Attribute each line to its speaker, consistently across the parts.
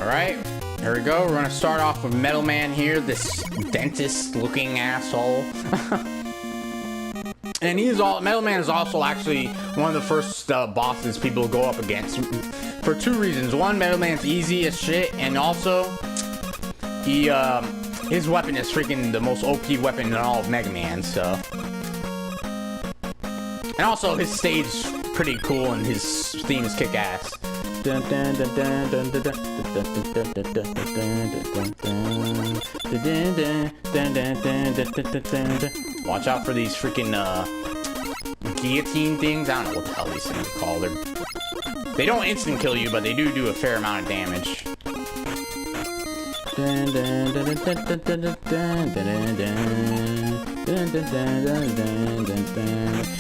Speaker 1: Alright, here we go. We're gonna start off with Metal Man here, this dentist-looking asshole. And Metal Man is also actually one of the first bosses people go up against for two reasons. One, Metal Man's easy as shit, and also, his weapon is freaking the most OP weapon in all of Mega Man, so. And also, his stage's pretty cool, and his theme is kick-ass. Watch out for these freaking guillotine things. I don't know what the hell these things are called. They don't instant kill you, but they do a fair amount of damage.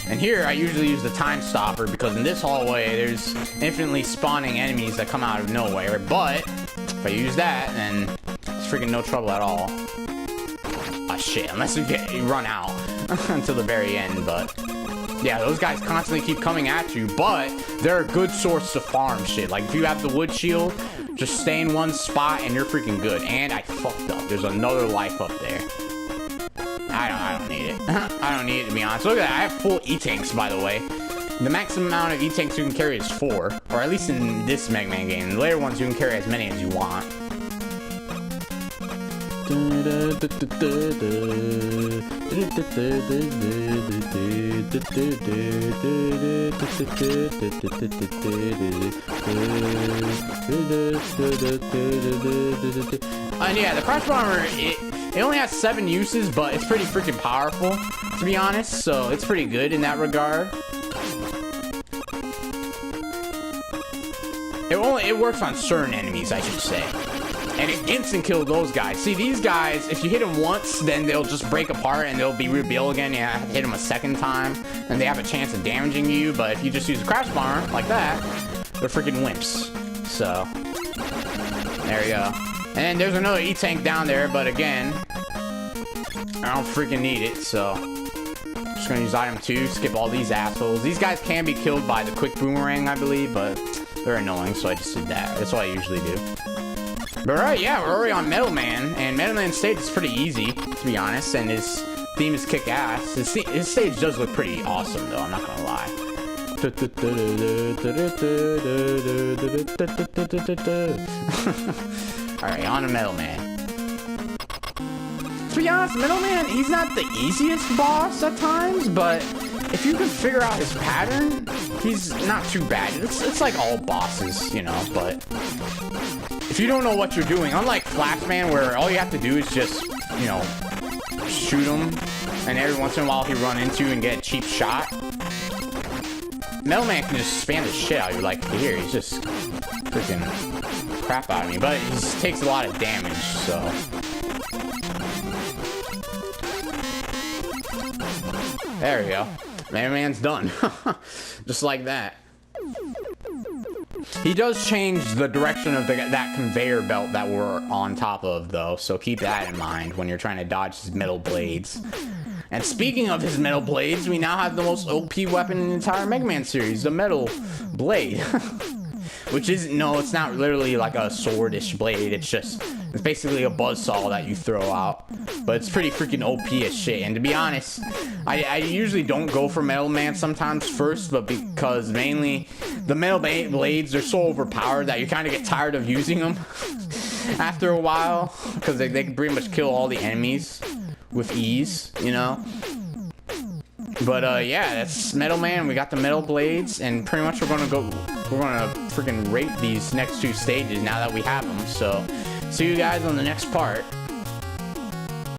Speaker 1: And here I usually use the time stopper because in this hallway there's infinitely spawning enemies that come out of nowhere, but if I use that then it's freaking no trouble at all. Ah shit, unless you run out until the very end. But yeah, those guys constantly keep coming at you, but they're a good source to farm shit. Like if you have the wood shield, just stay in one spot and you're freaking good. And I fucked up. There's another life up there. I don't need it. I don't need it, to be honest. Look at that. I have full E-tanks, by the way. The maximum amount of E-tanks you can carry is 4. Or at least in this Mega Man game. The later ones you can carry as many as you want. And yeah, the Crash Bomber, it only has 7 uses, but it's pretty freaking powerful, to be honest, so it's pretty good in that regard. It works on certain enemies, I should say. And it instant kills those guys. See, these guys, if you hit them once, then they'll just break apart and they'll be rebuilt again. You have to hit them a second time, and they have a chance of damaging you. But if you just use a Crash Bomber like that, they're freaking wimps. So, there you go. And there's another E-tank down there, but again, I don't freaking need it, so I'm just gonna use item 2, skip all these assholes. These guys can be killed by the quick boomerang, I believe, but they're annoying, so I just did that. That's what I usually do. But right, yeah, we're already on Metal Man, and Metal Man's stage is pretty easy, to be honest, and his theme is kick-ass. His stage does look pretty awesome, though, I'm not gonna lie. Alright, on to Metal Man. To be honest, Metal Man, he's not the easiest boss at times, but if you can figure out his pattern, he's not too bad. It's like all bosses, you know, but if you don't know what you're doing, unlike Flash Man, where all you have to do is just, you know, shoot him, and every once in a while he run into and get a cheap shot, Metal Man can just spam the shit out of you. Like here, he's just freaking crap out of me, but he takes a lot of damage, so. There we go. Mega Man's done. Just like that. He does change the direction of that conveyor belt that we're on top of, though, so keep that in mind when you're trying to dodge his metal blades. And speaking of his metal blades, we now have the most OP weapon in the entire Mega Man series, the Metal Blade. Which isn't, no, it's not literally like a swordish blade, it's basically a buzzsaw that you throw out. But it's pretty freaking OP as shit, and to be honest, I usually don't go for Metal Man sometimes first, but because mainly the Metal Blades are so overpowered that you kind of get tired of using them after a while, because they can pretty much kill all the enemies with ease, you know? But yeah, that's Metal Man. We got the Metal Blades, and pretty much we're gonna freaking rate these next 2 stages now that we have them. So see you guys on the next part.